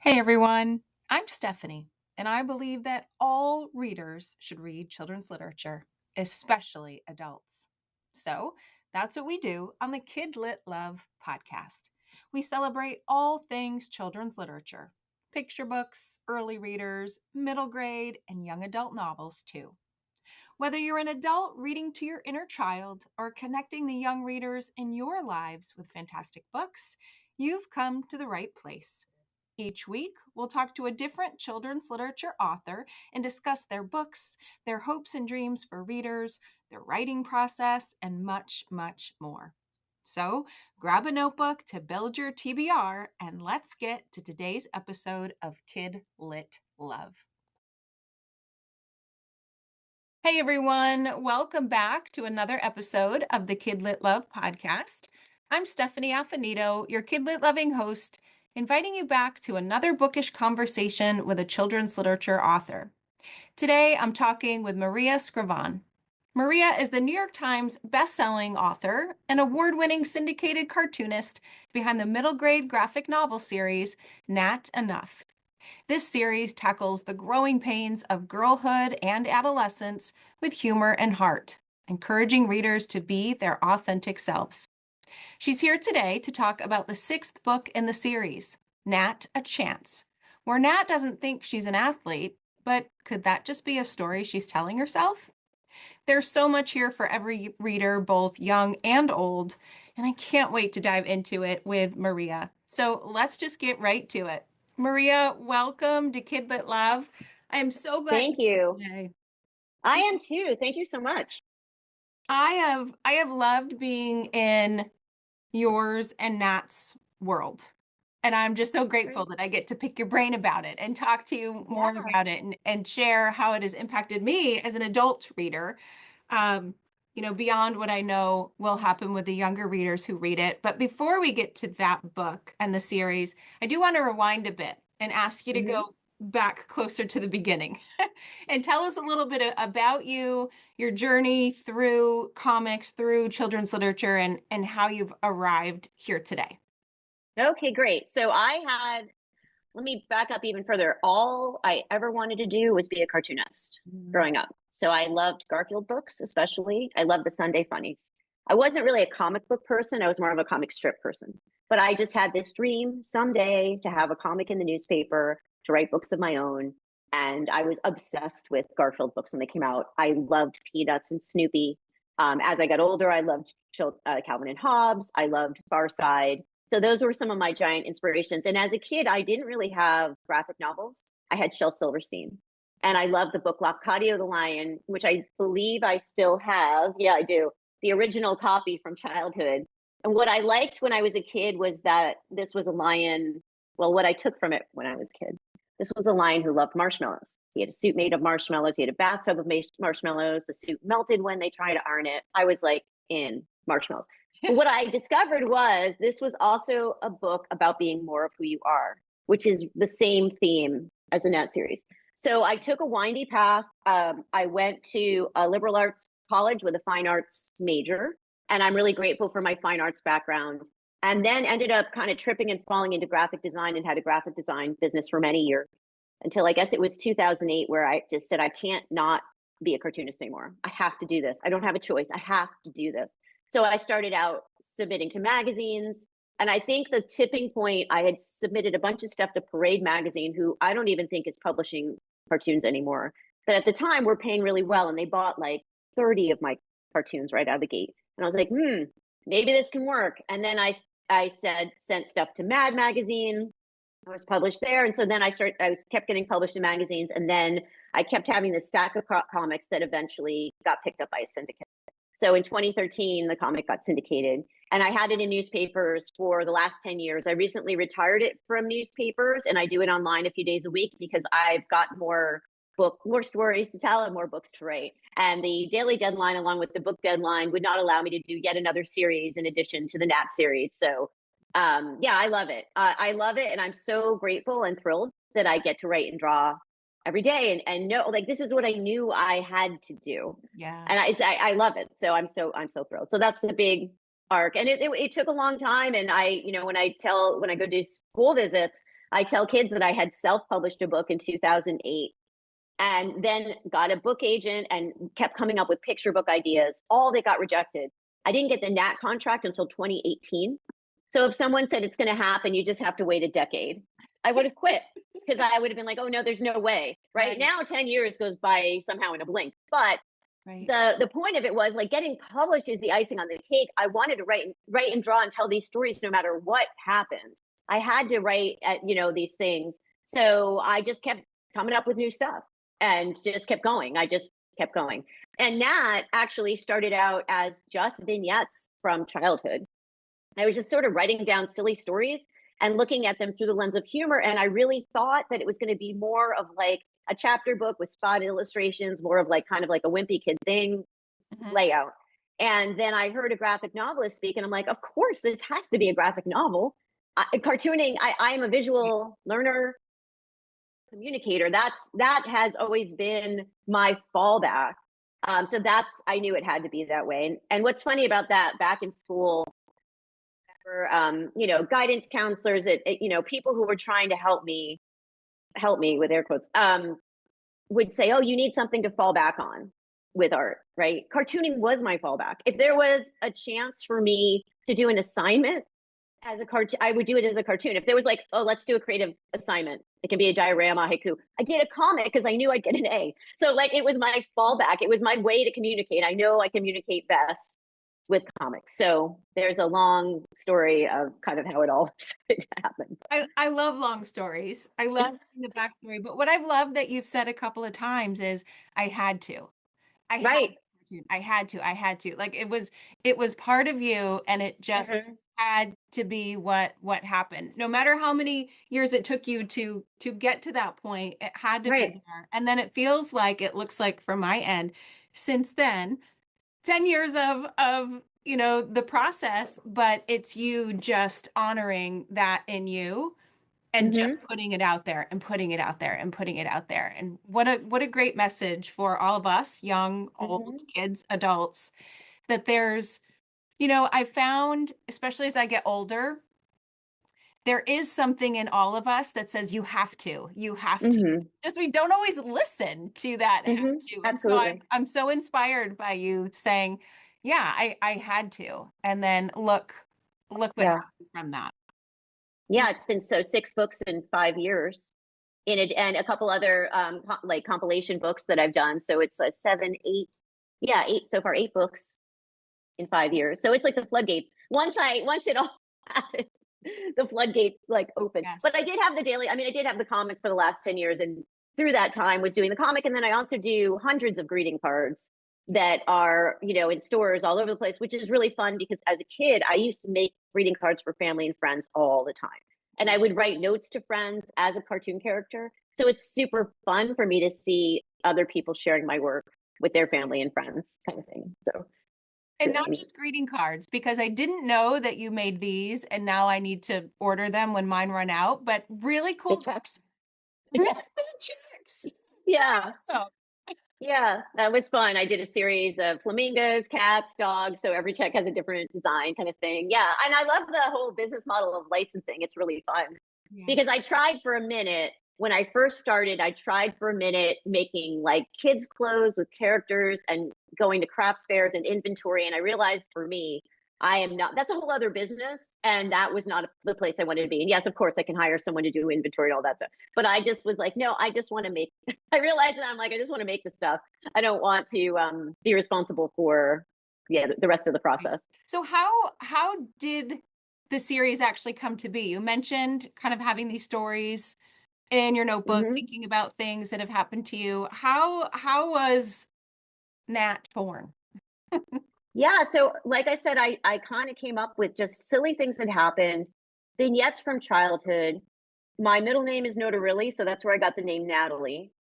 Hey everyone, I'm Stephanie, and I believe that all readers should read children's literature, especially adults. So that's what we do on the KidLit Love podcast. We celebrate all things children's literature, picture books, early readers, middle grade, and young adult novels too. Whether you're an adult reading to your inner child or connecting the young readers in your lives with fantastic books, you've come to the right place. Each week, we'll talk to a different children's literature author and discuss their books, their hopes and dreams for readers, their writing process, and much, much more. So grab a notebook to build your TBR and let's get to today's episode of Kid Lit Love. Hey everyone, welcome back to another episode of the KidLit Love podcast. I'm Stephanie Affinito, your KidLit loving host, inviting you back to another bookish conversation with a children's literature author. Today I'm talking with Maria Scriven. Maria is the New York Times best-selling author and award-winning syndicated cartoonist behind the middle grade graphic novel series Nat Enough. This series tackles the growing pains of girlhood and adolescence with humor and heart, encouraging readers to be their authentic selves. She's here today to talk about the sixth book in the series, Nat a Chance, where Nat doesn't think she's an athlete, but could that just be a story she's telling herself? There's so much here for every reader, both young and old, and I can't wait to dive into it with Maria. So let's just get right to it. Maria, welcome to KidLit Love. I am so glad Thank you're you. here today. I am too. Thank you so much. I have loved being in yours and Nat's world. And I'm just so grateful Great. that I get to pick your brain about it and talk to you more Yeah. about it and share how it has impacted me as an adult reader. Um, beyond what I know will happen with the younger readers who read it. But before we get to that book and the series, I do want to rewind a bit and ask you to hmm go back closer to the beginning and tell us a little bit about you, your journey through comics, through children's literature, and how you've arrived here today. Okay, great. Let me back up even further. All I ever wanted to do was be a cartoonist Mhm. growing up. So I loved Garfield books, especially. I loved the Sunday funnies. I wasn't really a comic book person. I was more of a comic strip person. But I just had this dream someday to have a comic in the newspaper, to write books of my own. And I was obsessed with Garfield books when they came out. I loved Peanuts and Snoopy. As I got older, I loved Calvin and Hobbes. I loved Far Side. So those were some of my giant inspirations. And as a kid, I didn't really have graphic novels. I had Shel Silverstein. And I loved the book Lafcadio the Lion, which I believe I still have. Yeah, I do. The original copy from childhood. And what I liked when I was a kid was that this was a lion. Well, what I took from it when I was a kid, this was a lion who loved marshmallows. He had a suit made of marshmallows. He had a bathtub of marshmallows. The suit melted when they tried to iron it. I was like in marshmallows. But what I discovered was this was also a book about being more of who you are, which is the same theme as the Nat series. So I took a windy path. I went to a liberal arts college with a fine arts major, and I'm really grateful for my fine arts background. And then ended up kind of tripping and falling into graphic design and had a graphic design business for many years until I guess it was 2008 where I just said, I can't not be a cartoonist anymore. I have to do this. I don't have a choice. I have to do this. So I started out submitting to magazines. And I think the tipping point, I had submitted a bunch of stuff to Parade magazine, who I don't even think is publishing cartoons anymore. But at the time, we're paying really well. And they bought like 30 of my cartoons right out of the gate. And I was like, maybe this can work. And then I sent stuff to Mad magazine. I was published there. And so then I kept getting published in magazines. And then I kept having this stack of comics that eventually got picked up by a syndicate. So in 2013, the comic got syndicated, and I had it in newspapers for the last 10 years. I recently retired it from newspapers, and I do it online a few days a week because I've got more stories to tell and more books to write. And the daily deadline, along with the book deadline, would not allow me to do yet another series in addition to the Nat series. So yeah, I love it. I love it, and I'm so grateful and thrilled that I get to write and draw every day and know, like, this is what I knew I had to do. Yeah. And I love it. So I'm so thrilled. So that's the big arc. And it took a long time. And when I go do school visits, I tell kids that I had self-published a book in 2008 and then got a book agent and kept coming up with picture book ideas. All they got rejected. I didn't get the Nat contract until 2018. So if someone said it's going to happen, you just have to wait a decade, I would have quit because I would have been like, oh no, there's no way. Right now, 10 years goes by somehow in a blink. But Right. the point of it was like getting published is the icing on the cake. I wanted to write and draw and tell these stories no matter what happened. I had to write at, these things. So I just kept coming up with new stuff and just kept going. I just kept going. And Nat actually started out as just vignettes from childhood. I was just sort of writing down silly stories and looking at them through the lens of humor. And I really thought that it was going to be more of like a chapter book with spot illustrations, more of like kind of like a wimpy kid thing Mhm. layout. And then I heard a graphic novelist speak, and I'm like, of course, this has to be a graphic novel. Cartooning, I'm a visual learner, communicator. That has always been my fallback. So I knew it had to be that way. And what's funny about that, back in school, for guidance counselors, people who were trying to help me with air quotes, would say, oh, you need something to fall back on with art, right? Cartooning was my fallback. If there was a chance for me to do an assignment as a cartoon, I would do it as a cartoon. If there was like, oh, let's do a creative assignment, it can be a diorama, haiku. I did a comic because I knew I'd get an A. So like it was my fallback. It was my way to communicate. I know I communicate best with comics. So there's a long story of kind of how it all happened. I love long stories. I love the backstory. But what I've loved that you've said a couple of times is I had to. I had Right. to. I had to. I had to. Like it was part of you and it just Mm-hmm. had to be what happened. No matter how many years it took you to get to that point, it had to be Right. there. And then it looks like from my end, since then, 10 years of the process, but it's you just honoring that in you and just Mm-hmm. putting it out there and putting it out there and putting it out there. And what a great message for all of us, young, old, Mm-hmm. kids, adults, that there's, I found, especially as I get older, there is something in all of us that says you have to. Mm-hmm. Just we don't always listen to that have Mm-hmm. to. And so I'm Absolutely. I'm so inspired by you saying, yeah, I had to. And then look what Yeah. happened from that. Yeah, it's been so 6 books in 5 years. In it, and a couple other like compilation books that I've done. So it's a seven, eight, yeah, eight so far, 8 books in 5 years. So it's like the floodgates. Once it all happened, the floodgates like open. But Yes. I did have the daily. I mean, I did have the comic for the last 10 years, and through that time was doing the comic, and then I also do hundreds of greeting cards that are in stores all over the place, which is really fun because as a kid I used to make greeting cards for family and friends all the time, and I would write notes to friends as a cartoon character. So it's super fun for me to see other people sharing my work with their family and friends, kind of thing. So it's And really not neat. just greeting cards, because I didn't know that you made these, and now I need to order them when mine run out. But really The cool, checks. really cool checks. Yeah. Awesome. Yeah, that was fun. I did a series of flamingos, cats, dogs. So every check has a different design, kind of thing. Yeah. And I love the whole business model of licensing. It's really fun Yeah. because I tried for a minute when I first started. I tried for a minute making like kids' clothes with characters and going to crafts fairs and inventory. And I realized for me, I am not, that's a whole other business. And that was not the place I wanted to be. And yes, of course, I can hire someone to do inventory and all that stuff. But I just was like, no, I just want to make, I realized that I'm like, I just want to make the stuff. I don't want to be responsible for, yeah, the rest of the process. So how did the series actually come to be? You mentioned kind of having these stories in your notebook, Mm-hmm. thinking about things that have happened to you. How was Nat born? Yeah, so like I said, I kind of came up with just silly things that happened, vignettes from childhood. My middle name is Notarilli, so that's where I got the name Natalie.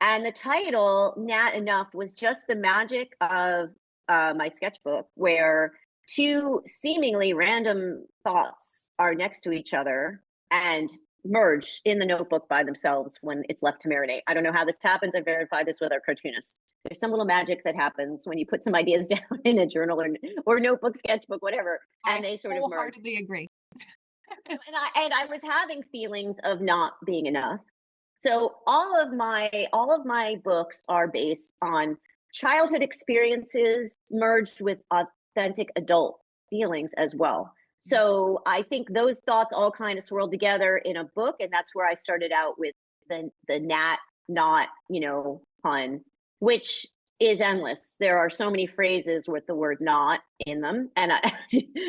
And the title, Nat Enough, was just the magic of my sketchbook, where two seemingly random thoughts are next to each other and merge in the notebook by themselves when it's left to marinate. I don't know how this happens. I verified this with our cartoonist. There's some little magic that happens when you put some ideas down in a journal or notebook, sketchbook, whatever, I and they sort of merge. wholeheartedly agree. And I was having feelings of not being enough. So all of my books are based on childhood experiences merged with authentic adult feelings as well. Yeah. So I think those thoughts all kind of swirled together in a book, and that's where I started out with the Nat not, pun, which is endless. There are so many phrases with the word not in them, and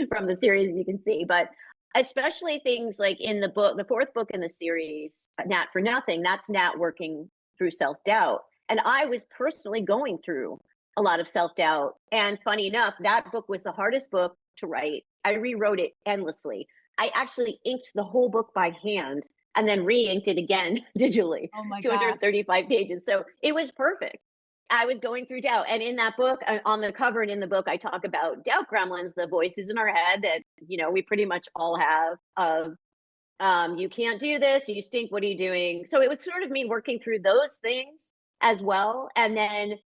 from the series you can see, but especially things like in the book, the fourth book in the series, Nat for Nothing, that's Nat working through self-doubt. And I was personally going through a lot of self-doubt. And funny enough, that book was the hardest book to write. I rewrote it endlessly. I actually inked the whole book by hand and then re-inked it again digitally, Oh my gosh. 235 pages. So it was perfect. I was going through doubt. And in that book, on the cover and in the book, I talk about doubt gremlins, the voices in our head that, we pretty much all have of, you can't do this, you stink, what are you doing? So it was sort of me working through those things as well. And then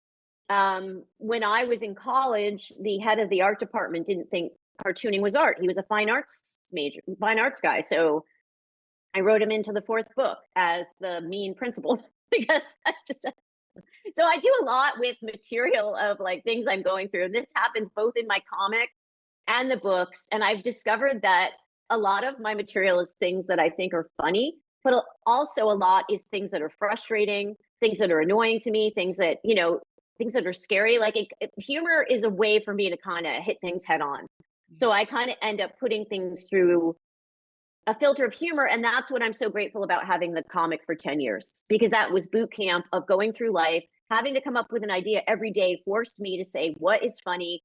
when I was in college, the head of the art department didn't think cartooning was art. He was a fine arts guy. So I wrote him into the fourth book as the mean principal because I just so I do a lot with material of like things I'm going through. And this happens both in my comic and the books. And I've discovered that a lot of my material is things that I think are funny, but also a lot is things that are frustrating, things that are annoying to me, things that are scary. Like humor is a way for me to kind of hit things head on. So I kind of end up putting things through a filter of humor. And that's what I'm so grateful about having the comic for 10 years, because that was boot camp of going through life. Having to come up with an idea every day forced me to say, what is funny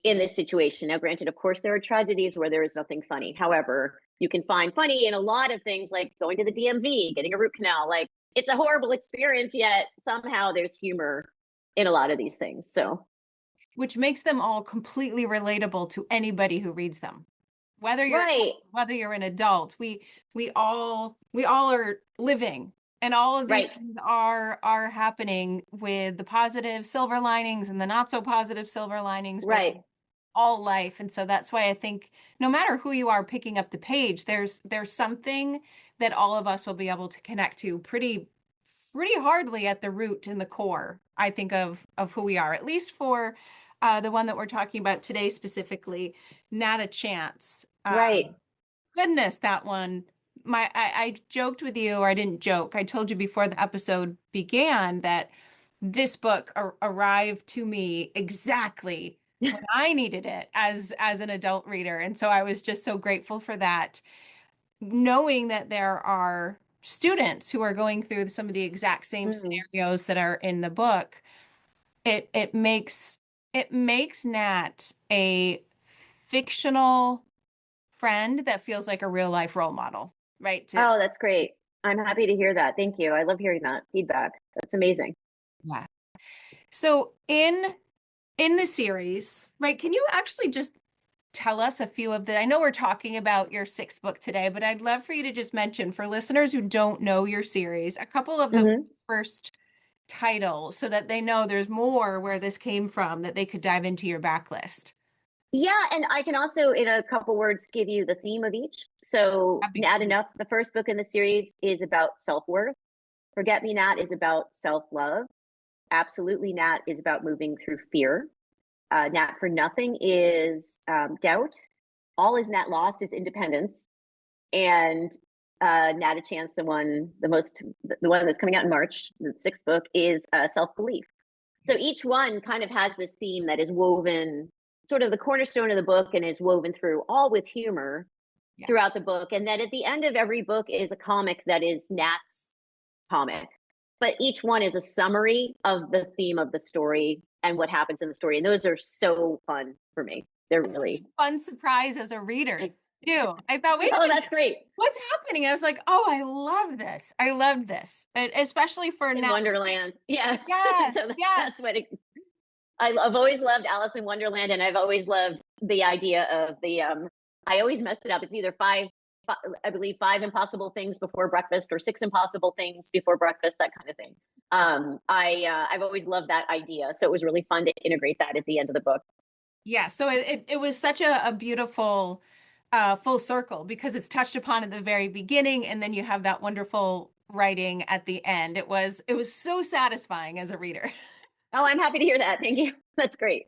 in this situation? Now, granted, of course, there are tragedies where there is nothing funny. However, you can find funny in a lot of things like going to the DMV, getting a root canal. Like it's a horrible experience, yet somehow there's humor in a lot of these things. So, Which makes them all completely relatable to anybody who reads them. Whether you're a child, right, whether you're an adult, we all are living, and all of these right, things are happening with the positive silver linings and the not so positive silver linings, but right, all life. And so that's why I think no matter who you are picking up the page, there's something that all of us will be able to connect to pretty hardly at the root and the core, I think, of who we are, at least for the one that we're talking about today specifically, Not a Chance. right. Goodness, that one. I joked with you, or I didn't joke. I told you before the episode began that this book arrived to me exactly when I needed it as an adult reader. And so I was just so grateful for that, knowing that there are students who are going through some of the exact same Mm. scenarios that are in the book. It makes Nat a fictional friend that feels like a real life role model, right? Oh, that's great. I'm happy to hear that. Thank you. I love hearing that feedback. That's amazing. Yeah. So in the series, right, can you actually just tell us a few of the, I know we're talking about your sixth book today, but I'd love for you to just mention for listeners who don't know your series, a couple of the Hmm. first titles so that they know there's more where this came from that they could dive into your backlist. Yeah, and I can also, in a couple words, give you the theme of each. So, That'd be Nat great. Enough, the first book in the series, is about self worth. Forget Me Nat is about self love. Absolutely Nat is about moving through fear. Nat for Nothing is doubt. All is Nat lost is independence. And Nat a Chance, the one that's coming out in March, the sixth book, is self belief. So each one kind of has this theme that is woven, sort of the cornerstone of the book, and is woven through, all with humor Yes. throughout the book. And then at the end of every book is a comic that is Nat's comic. But each one is a summary of the theme of the story and what happens in the story. And those are so fun for me. They're really, Fun surprise as a reader too. I thought, wait a oh, that's minute, great. what's happening? I was like, oh, I love this. I love this. And especially for In Nat. Wonderland. Yeah. Yes, So that's yes. what I've always loved Alice in Wonderland, and I've always loved the idea of I always mess it up. It's either I believe, five impossible things before breakfast or six impossible things before breakfast, that kind of thing. I've always loved that idea, so it was really fun to integrate that at the end of the book. Yeah. So it was such a beautiful full circle because it's touched upon at the very beginning, and then you have that wonderful writing at the end. It was so satisfying as a reader. Oh, I'm happy to hear that. Thank you. That's great.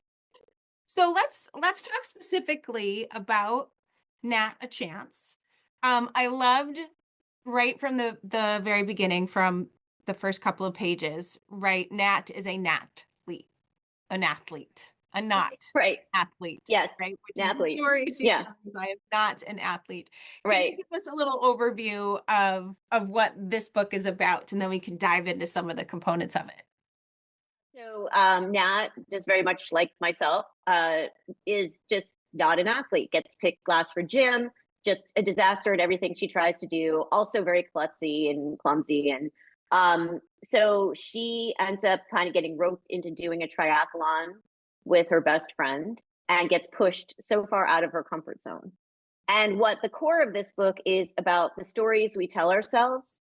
So let's talk specifically about Nat a Chance. I loved right from the very beginning, from the first couple of pages, right? Nat is a nathlete, an athlete, a not Right. athlete, Yes. right? Which An is the athlete. story she's Yeah. telling us. I am not an athlete. Can you Right. give us a little overview of what this book is about, and then we can dive into some of the components of it? So Nat, just very much like myself, is just not an athlete. Gets picked last for gym. Just a disaster at everything she tries to do. Also very klutzy and clumsy, and so she ends up kind of getting roped into doing a triathlon with her best friend, and gets pushed so far out of her comfort zone. And what the core of this book is about the stories we tell ourselves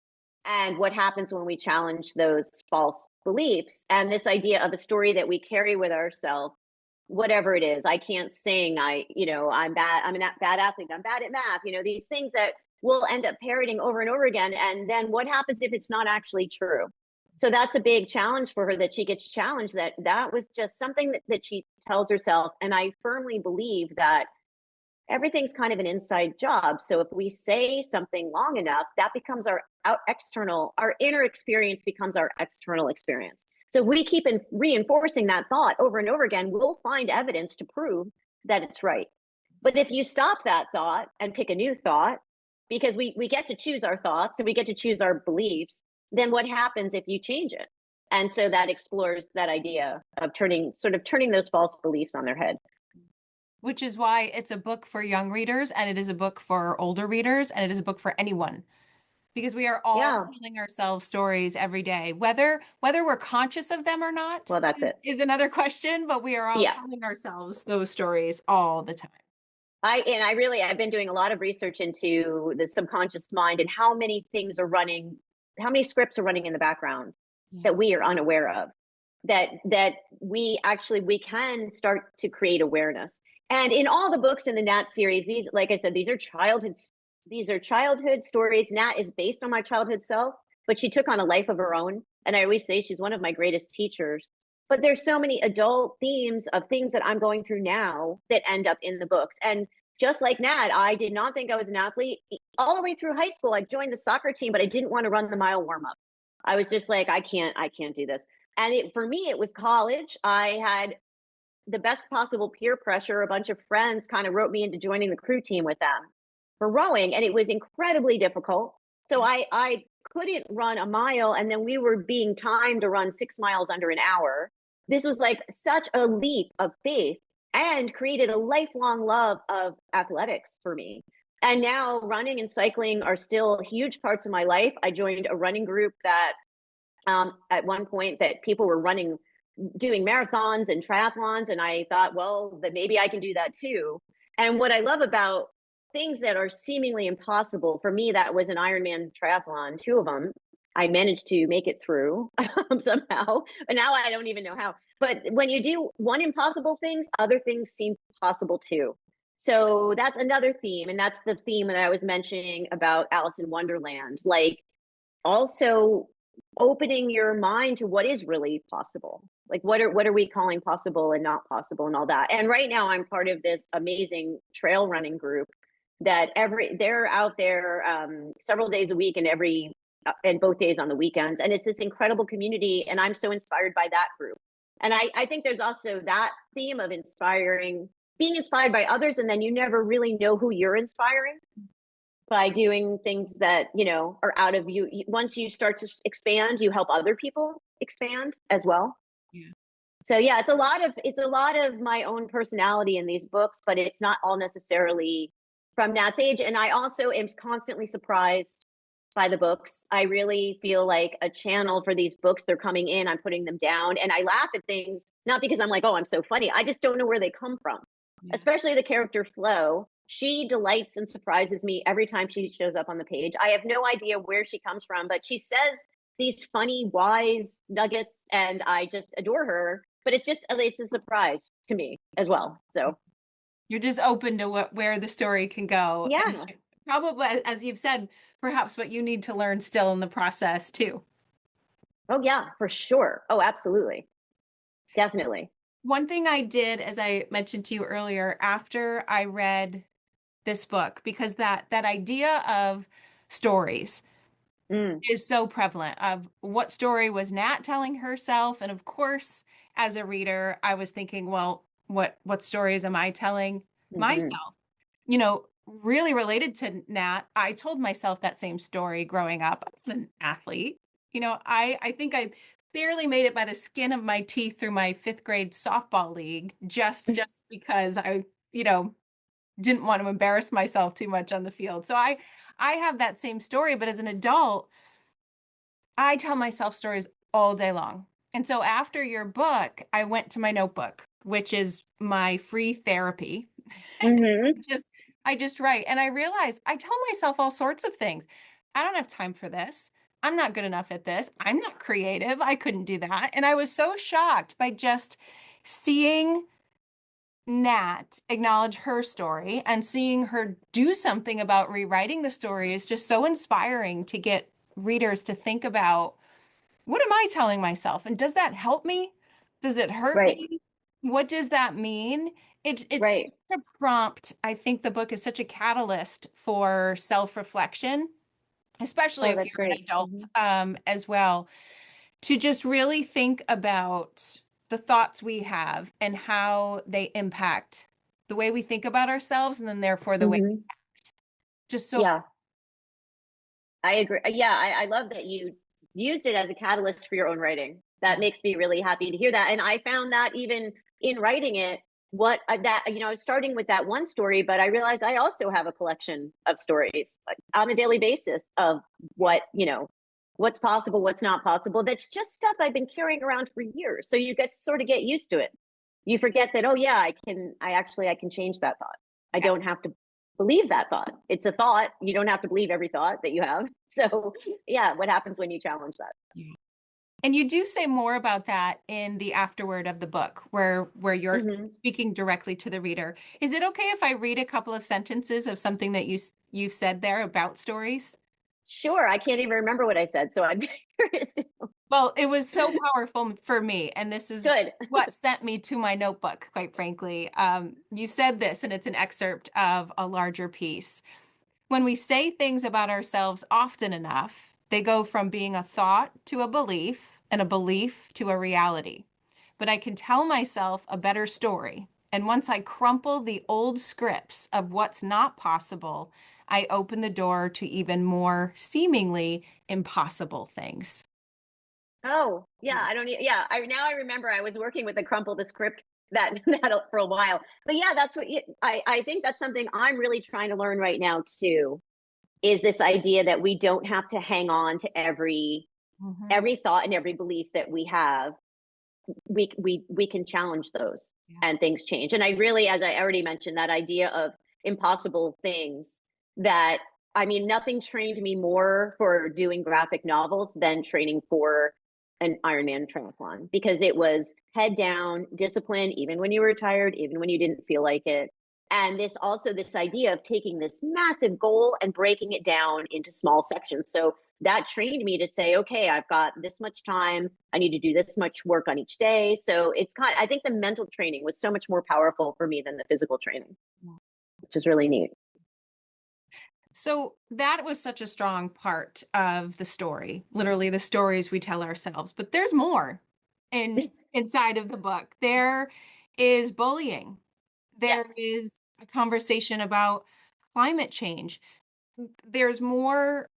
and what happens when we challenge those false beliefs, and this idea of a story that we carry with ourselves, whatever it is. I can't sing. I'm bad. I'm a bad athlete. I'm bad at math. These things that we'll end up parroting over and over again. And then what happens if it's not actually true? So that's a big challenge for her, that she gets challenged, that was just something that she tells herself. And I firmly believe that everything's kind of an inside job. So if we say something long enough, that becomes our inner experience becomes our external experience. So if we keep reinforcing that thought over and over again, we'll find evidence to prove that it's right. But if you stop that thought and pick a new thought, because we get to choose our thoughts and we get to choose our beliefs, then what happens if you change it? And so that explores that idea of turning those false beliefs on their head. Which is why it's a book for young readers, and it is a book for older readers, and it is a book for anyone, because we are all Yeah. telling ourselves stories every day. Whether we're conscious of them or not Well, that's it. is another question, but we are all Yeah. telling ourselves those stories all the time. I've been doing a lot of research into the subconscious mind and how many how many scripts are running in the background Yeah. that we are unaware of, that we can start to create awareness. And in all the books in the Nat series, these, like I said, these are childhood stories. Nat is based on my childhood self, but she took on a life of her own. And I always say she's one of my greatest teachers. But there's so many adult themes of things that I'm going through now that end up in the books. And just like Nat, I did not think I was an athlete. All the way through high school, I joined the soccer team, but I didn't want to run the mile warm up. I was just like, I can't do this. And for me, it was college. I had the best possible peer pressure. A bunch of friends kind of wrote me into joining the crew team with them for rowing, and it was incredibly difficult. So I couldn't run a mile, and then we were being timed to run 6 miles under an hour. This was like such a leap of faith, and created a lifelong love of athletics for me. And now running and cycling are still huge parts of my life. I joined a running group that at one point that people were doing marathons and triathlons, and I thought, well, that maybe I can do that too. And what I love about things that are seemingly impossible, for me, that was an Ironman triathlon, two of them. I managed to make it through somehow, but now I don't even know how. But when you do one impossible things, other things seem possible too. So that's another theme, and that's the theme that I was mentioning about Alice in Wonderland. Like, also opening your mind to what is really possible, like what are we calling possible and not possible, and all that. And right now I'm part of this amazing trail running group that they're out there several days a week, and both days on the weekends, and it's this incredible community, and I'm so inspired by that group. And I think there's also that theme of being inspired by others, and then you never really know who you're inspiring by doing things that are out of you. Once you start to expand, you help other people expand as well. Yeah. So yeah, it's a lot of my own personality in these books, but it's not all necessarily from Nat's age. And I also am constantly surprised by the books. I really feel like a channel for these books. They're coming in, I'm putting them down, and I laugh at things, not because I'm like, oh, I'm so funny. I just don't know where they come from. Yeah. Especially the character Flo. She delights and surprises me every time she shows up on the page. I have no idea where she comes from, but she says these funny, wise nuggets, and I just adore her. But it's a surprise to me as well. So You're just open to where the story can go. And Yeah. probably, as you've said, perhaps what you need to learn still in the process too. Oh, yeah, for sure. Oh, absolutely. Definitely. One thing I did, as I mentioned to you earlier, after I read this book, because that idea of stories Mm, is so prevalent of what story was Nat telling herself. And of course, as a reader, I was thinking, well, what stories am I telling hmm. myself? Really related to Nat, I told myself that same story growing up. I'm an athlete. I think I barely made it by the skin of my teeth through my fifth grade softball league, just because I, you know, didn't want to embarrass myself too much on the field. So I have that same story, but as an adult, I tell myself stories all day long. And so after your book, I went to my notebook, which is my free therapy. Hmm. just I just write and I realized I tell myself all sorts of things. I don't have time for this. I'm not good enough at this. I'm not creative. I couldn't do that. And I was so shocked by just seeing Nat acknowledge her story and seeing her do something about rewriting the story is just so inspiring to get readers to think about, what am I telling myself? And does that help me? Does it hurt Right. me? What does that mean? It's Right. such a prompt. I think the book is such a catalyst for self-reflection, especially Oh, if that's you're an great. adult, Hmm. as well, to just really think about the thoughts we have and how they impact the way we think about ourselves, and then therefore the way Hmm. just so. Yeah, I agree. Yeah, I love that you used it as a catalyst for your own writing. That Yeah. makes me really happy to hear that. And I found that even in writing it, what that, I was starting with that one story, but I realized I also have a collection of stories like, on a daily basis of what, what's possible, what's not possible. That's just stuff I've been carrying around for years. So you get sort of get used to it. You forget that, oh yeah, I can change that thought. I Yeah. don't have to believe that thought. It's a thought. You don't have to believe every thought that you have. So, yeah, what happens when you challenge that? Yeah. And you do say more about that in the afterword of the book, where you're Hmm. speaking directly to the reader. Is it okay if I read a couple of sentences of something that you said there about stories? Sure, I can't even remember what I said, so I'm curious. Well, it was so powerful for me, and this is Good. what sent me to my notebook, quite frankly. You said this, and it's an excerpt of a larger piece. When we say things about ourselves often enough, they go from being a thought to a belief, and a belief to a reality. But I can tell myself a better story. And once I crumple the old scripts of what's not possible, I open the door to even more seemingly impossible things. Oh, yeah, I don't. Yeah, I now I remember I was working with a crumple the script that that for a while. But yeah, that's what I think that's something I'm really trying to learn right now too. Is this idea that we don't have to hang on to Mhm. every thought and every belief that we have. We can challenge those Yeah. and things change. And I really, as I already mentioned, that idea of impossible things, that I mean, nothing trained me more for doing graphic novels than training for an Ironman triathlon, because it was head down discipline, even when you were tired, even when you didn't feel like it. And this idea of taking this massive goal and breaking it down into small sections. So that trained me to say, okay, I've got this much time. I need to do this much work on each day. So I think the mental training was so much more powerful for me than the physical training, which is really neat. So that was such a strong part of the story, literally the stories we tell ourselves. But there's more inside of the book. There is bullying. There Yes. is a conversation about climate change. There's more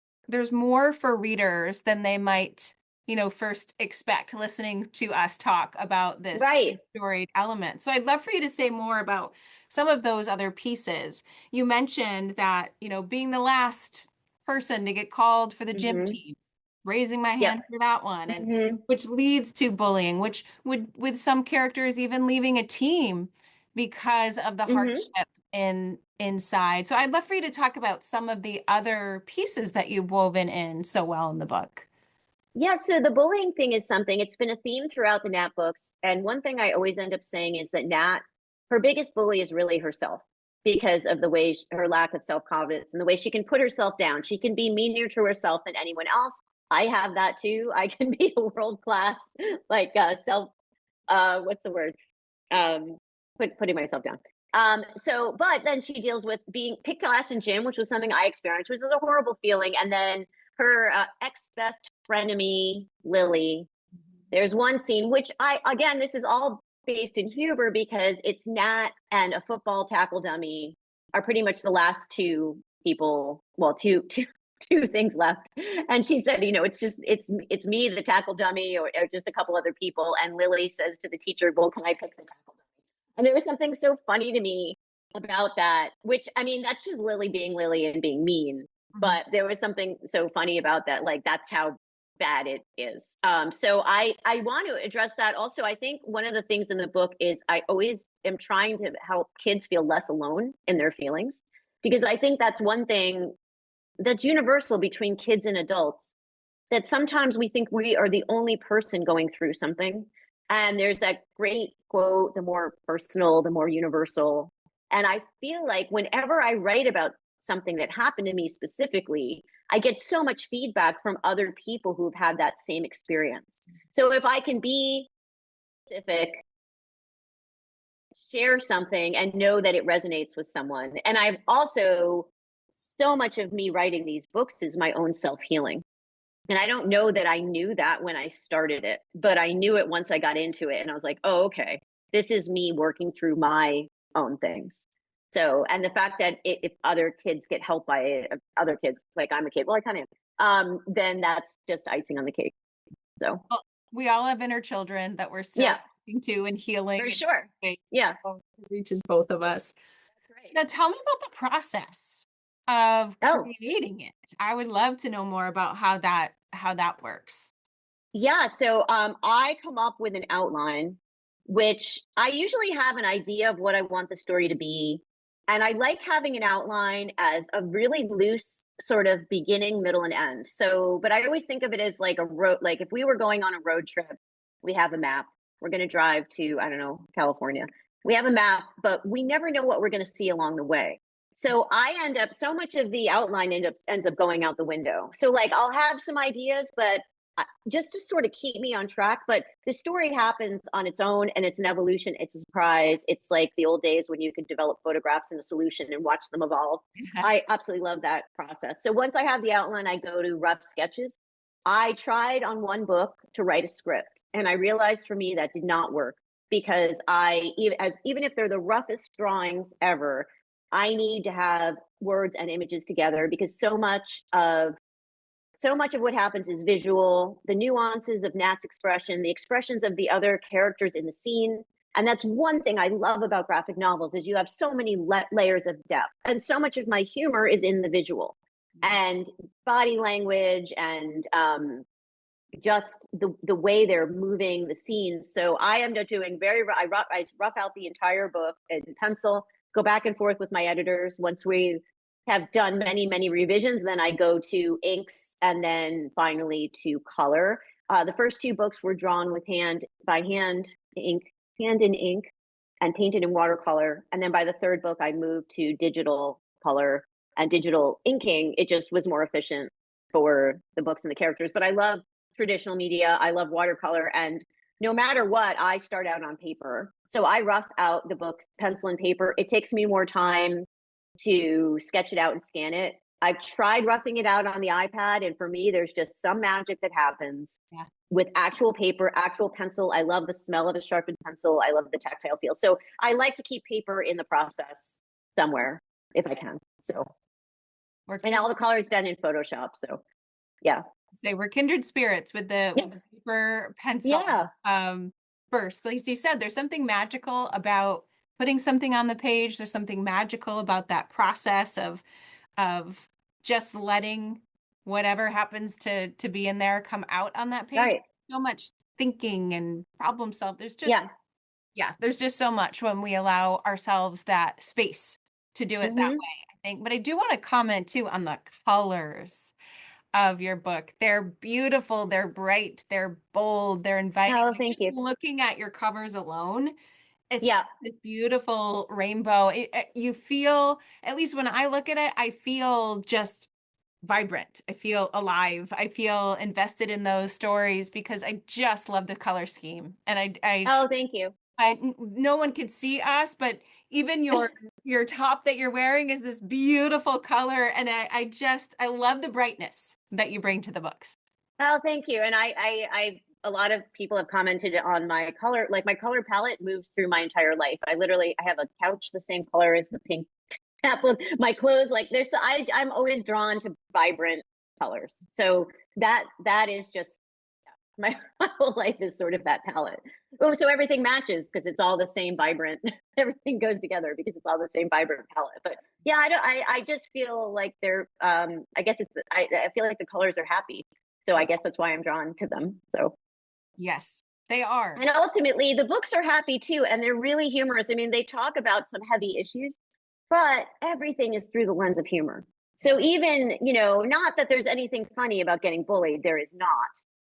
for readers than they might, first expect listening to us talk about this Right. storied element. So I'd love for you to say more about some of those other pieces. You mentioned that, being the last person to get called for the gym Mm-hmm. team, raising my Yep. hand for that one, and Mm-hmm. which leads to bullying, which would, with some characters, even leaving a team because of the Mm-hmm. hardship inside. So I'd love for you to talk about some of the other pieces that you've woven in so well in the book. Yeah, so the bullying thing is something, it's been a theme throughout the Nat books. And one thing I always end up saying is that Nat her biggest bully is really herself because of the way her lack of self-confidence and the way she can put herself down. She can be meaner to herself than anyone else. I have that too. I can be a world class like self what's the word? Um putting myself down. But then she deals with being picked last in gym, which was something I experienced, which is a horrible feeling. And then her ex best frenemy, Lily, there's one scene, which again, this is all based in humor because it's Nat and a football tackle dummy are pretty much the last two people, well, two things left. And she said, it's me, the tackle dummy, or just a couple other people. And Lily says to the teacher, well, can I pick the tackle dummy? And there was something so funny to me about that, which I mean, that's just Lily being Lily and being mean. But there was something so funny about that. Like, that's how bad it is. So I want to address that. Also, I think one of the things in the book is I always am trying to help kids feel less alone in their feelings, because I think that's one thing that's universal between kids and adults, that sometimes we think we are the only person going through something. And there's that great quote, the more personal, the more universal. And I feel like whenever I write about something that happened to me specifically, I get so much feedback from other people who've had that same experience. So if I can be specific, share something and know that it resonates with someone. And I've also, so much of me writing these books is my own self healing. And I don't know that I knew that when I started it, but I knew it once I got into it. And I was like, oh, okay, this is me working through my own things. So, and the fact that if other kids get help by it, other kids, like I'm a kid, well, I kind of am, then that's just icing on the cake. So, Well, we all have inner children that we're still yeah, talking to and healing for in sure. ways. Yeah, So it reaches both of us. that's right. Now tell me about the process of Oh, creating it. I would love to know more about how that works. yeah. So I come up with an outline, which I usually have an idea of what I want the story to be. And I like having an outline as a really loose sort of beginning, middle, and end. So, but I always think of it as like a road, like if we were going on a road trip, we have a map. We're going to drive to, I don't know, California. We have a map, but we never know what we're going to see along the way. So I end up, so much of the outline ends up going out the window. So like I'll have some ideas, but just to sort of keep me on track. But the story happens on its own, and it's an evolution. It's a surprise. It's like the old days when you could develop photographs in a solution and watch them evolve. I absolutely love that process. So once I have the outline, I go to rough sketches. I tried on one book to write a script, and I realized for me that did not work, because even if they're the roughest drawings ever, I need to have words and images together, because so much of what happens is visual, the nuances of Nat's expression, the expressions of the other characters in the scene. And that's one thing I love about graphic novels, is you have so many layers of depth. And so much of my humor is in the visual and body language, and just the way they're moving the scenes. So I end up doing I rough out the entire book in pencil, go back and forth with my editors. Once we have done many, many revisions, then I go to inks, and then finally to color. The first two books were drawn with hand in ink, and painted in watercolor. And then by the third book, I moved to digital color and digital inking. It just was more efficient for the books and the characters. But I love traditional media. I love watercolor. And no matter what, I start out on paper. So I rough out the books, pencil and paper. It takes me more time to sketch it out and scan it. I've tried roughing it out on the iPad, and for me, there's just some magic that happens with actual paper, actual pencil. I love the smell of a sharpened pencil. I love the tactile feel. So I like to keep paper in the process somewhere if I can. So, and all the colors done in Photoshop. So, yeah. Say we're kindred spirits with the Yeah. with the paper pencil. Yeah. First, like you said, there's something magical about putting something on the page. There's something magical about that process of just letting whatever happens to be in there come out on that page. Right. So much thinking and problem solve. Yeah. There's just so much when we allow ourselves that space to do it that Mm-hmm. way, I think. But I do want to comment too on the colors of your book. They're beautiful, they're bright, they're bold, they're inviting. Oh, Like thank just you. looking at your covers alone It's Yeah. just this beautiful rainbow. You feel, at least when I look at it, I feel just vibrant. I feel alive. I feel invested in those stories because I just love the color scheme. And Oh, thank you. no one could see us, but even your top that you're wearing is this beautiful color. And I love the brightness that you bring to the books. Oh, thank you. And a lot of people have commented on my color, like my color palette moves through my entire life. I have a couch the same color as the pink apple. My clothes, like I'm always drawn to vibrant colors. So that is just my, my whole life is sort of that palette. Oh, so everything matches because it's all the same vibrant. Everything goes together because it's all the same vibrant palette. But yeah, I don't. I just feel like they're. I guess it's. I feel like the colors are happy. So I guess that's why I'm drawn to them. So Yes, they are. and ultimately the books are happy too, and they're really humorous. I mean, they talk about some heavy issues, but everything is through the lens of humor. So even, not that there's anything funny about getting bullied, there is not.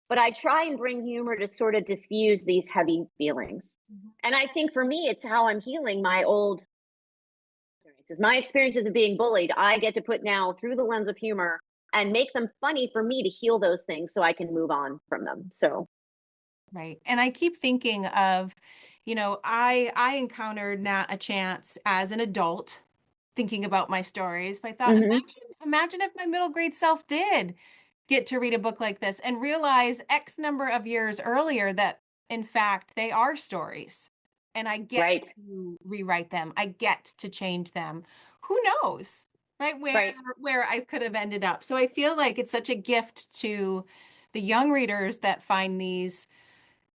But I try and bring humor to sort of diffuse these heavy feelings. Mhm. And I think for me, it's how I'm healing my old experiences. My experiences of being bullied, I get to put now through the lens of humor and make them funny for me to heal those things so I can move on from them. So, Right. And I keep thinking of, I encountered Nat a chance as an adult thinking about my stories. But I thought, mhm, imagine if my middle grade self did get to read a book like this and realize X number of years earlier that in fact they are stories and I get right, to rewrite them. I get to change them. Who knows, right? right. Where I could have ended up. So I feel like it's such a gift to the young readers that find these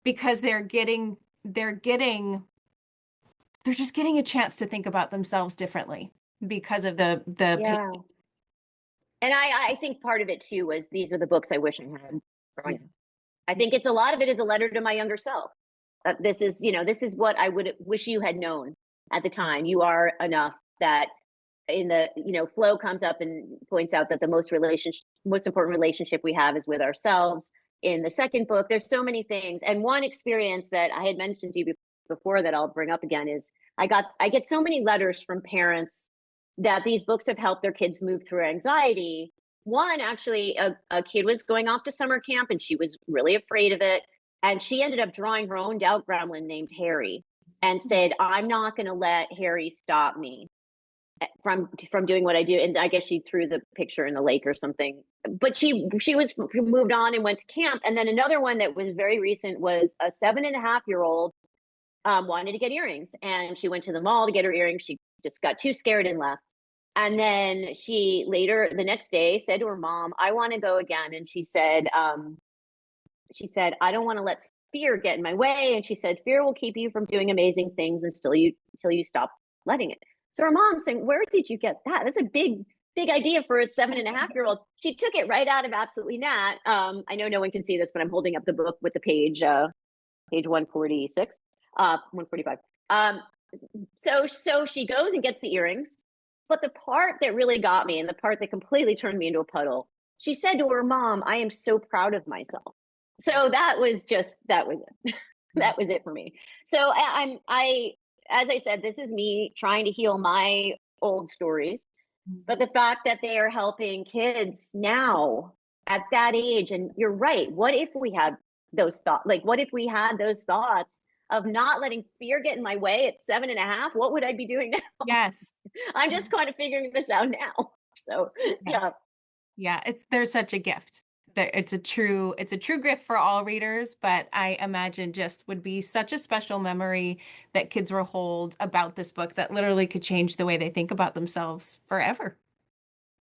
because they're just getting a chance to think about themselves differently because of the pain. Yeah. And I think part of it too was these are the books I wish I had growing up. I think it's a lot of it is a letter to my younger self. This is what I would wish you had known at the time. You are enough. That in the, Flo comes up and points out that the most important relationship we have is with ourselves. In the second book, there's so many things. And one experience that I had mentioned to you before that I'll bring up again is I get so many letters from parents that these books have helped their kids move through anxiety. One, actually, a kid was going off to summer camp and she was really afraid of it. And she ended up drawing her own doubt gremlin named Harry and said, I'm not going to let Harry stop me from doing what I do. And I guess she threw the picture in the lake or something. But she was moved on and went to camp. And then another one that was very recent was a 7.5-year-old wanted to get earrings, and she went to the mall to get her earrings. She just got too scared and left. And then she later the next day said to her mom, "I want to go again." And she said, "I don't want to let fear get in my way." And she said, "Fear will keep you from doing amazing things until you stop letting it." So her mom's saying, "Where did you get that? That's a big idea for a 7.5-year-old." She took it right out of Absolutely Nat. I know no one can see this, but I'm holding up the book with the page 146, 145. So she goes and gets the earrings. But the part that really got me and the part that completely turned me into a puddle, she said to her mom, "I am so proud of myself." So that was it. That was it for me. So as I said, this is me trying to heal my old stories. But Mhm. the fact that they are helping kids now at that age, and you're right, what if we had those thoughts? Like, what if we had those thoughts of not letting fear get in my way at 7.5? What would I be doing now? Yes. I'm just kind of figuring this out now. So, Yeah. yeah, Yeah, there's such a gift. It's a true gift for all readers, but I imagine just would be such a special memory that kids will hold about this book that literally could change the way they think about themselves forever.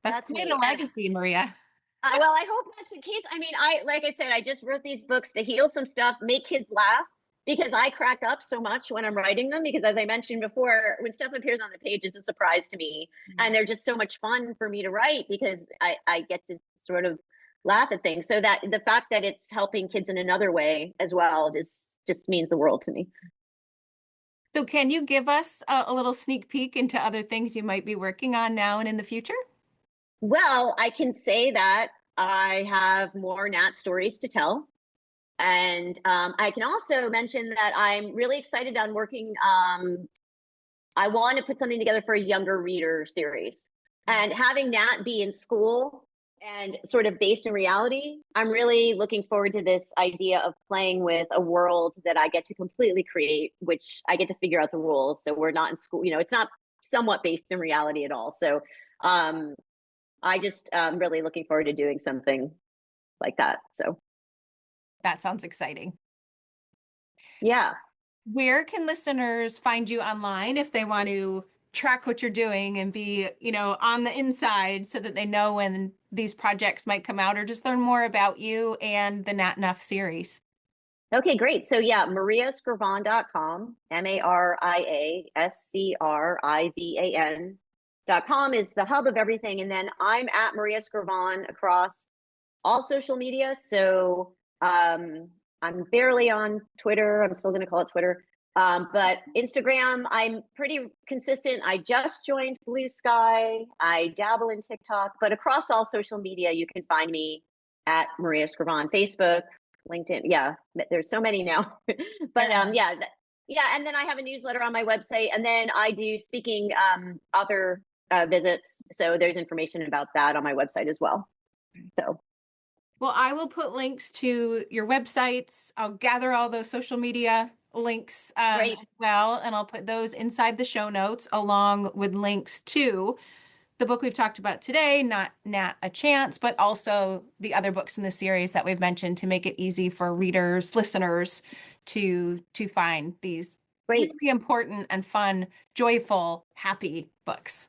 That's that's quite a me. And legacy, Maria. well, I hope that's the case. I mean, like I said, I just wrote these books to heal some stuff, make kids laugh because I crack up so much when I'm writing them. Because as I mentioned before, when stuff appears on the page, it's a surprise to me, and they're just so much fun for me to write because I get to sort of laugh at things. So that the fact that it's helping kids in another way as well just means the world to me. So can you give us a little sneak peek into other things you might be working on now and in the future? Well, I can say that I have more Nat stories to tell. And I can also mention that I'm really excited on working. I want to put something together for a younger reader series. And having Nat be in school and sort of based in reality, I'm really looking forward to this idea of playing with a world that I get to completely create, which I get to figure out the rules. So we're not in school, it's not somewhat based in reality at all. So I just really looking forward to doing something like that. So That sounds exciting. yeah. Where can listeners find you online if they want to track what you're doing and be, on the inside so that they know when these projects might come out, or just learn more about you and the Nat Enough series? Okay, great. So yeah, mariascrivan.com, MariaScrivan.com is the hub of everything. And then I'm at Maria Scriven across all social media. So I'm barely on Twitter. I'm still going to call it Twitter. But Instagram, I'm pretty consistent. I just joined Blue Sky. I dabble in TikTok, but across all social media, you can find me at Maria Scriven, Facebook, LinkedIn. Yeah, there's so many now. But yeah, and then I have a newsletter on my website, and then I do speaking author visits. So there's information about that on my website as well. So Well, I will put links to your websites. I'll gather all those social media links great. as well, and I'll put those inside the show notes along with links to the book we've talked about today, Not Nat a Chance, but also the other books in the series that we've mentioned to make it easy for readers, listeners to find these Great. really important and fun, joyful, happy books.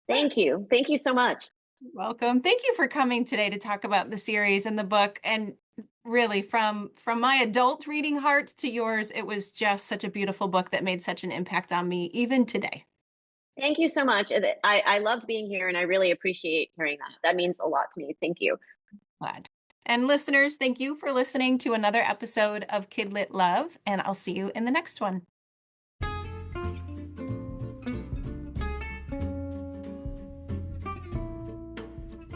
Thank you. Thank you so much. Welcome. Thank you for coming today to talk about the series and the book. And really, from my adult reading heart to yours, it was just such a beautiful book that made such an impact on me even today. Thank you so much. I loved being here and I really appreciate hearing that. That means a lot to me. Thank you. Glad. And listeners, thank you for listening to another episode of KidLit Love, and I'll see you in the next one.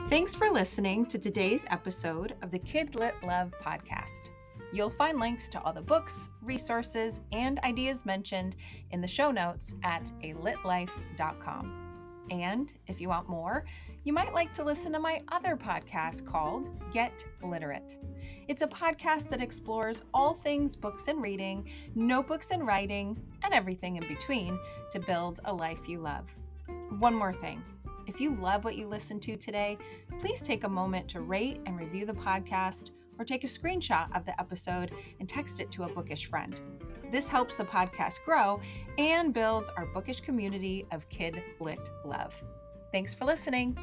Thanks for listening to today's episode of the KidLit Love podcast. You'll find links to all the books, resources, and ideas mentioned in the show notes at alitlife.com. And if you want more, you might like to listen to my other podcast called Get Literate. It's a podcast that explores all things books and reading, notebooks and writing, and everything in between to build a life you love. One more thing. If you love what you listened to today, please take a moment to rate and review the podcast, or take a screenshot of the episode and text it to a bookish friend. This helps the podcast grow and builds our bookish community of KidLit Love. Thanks for listening.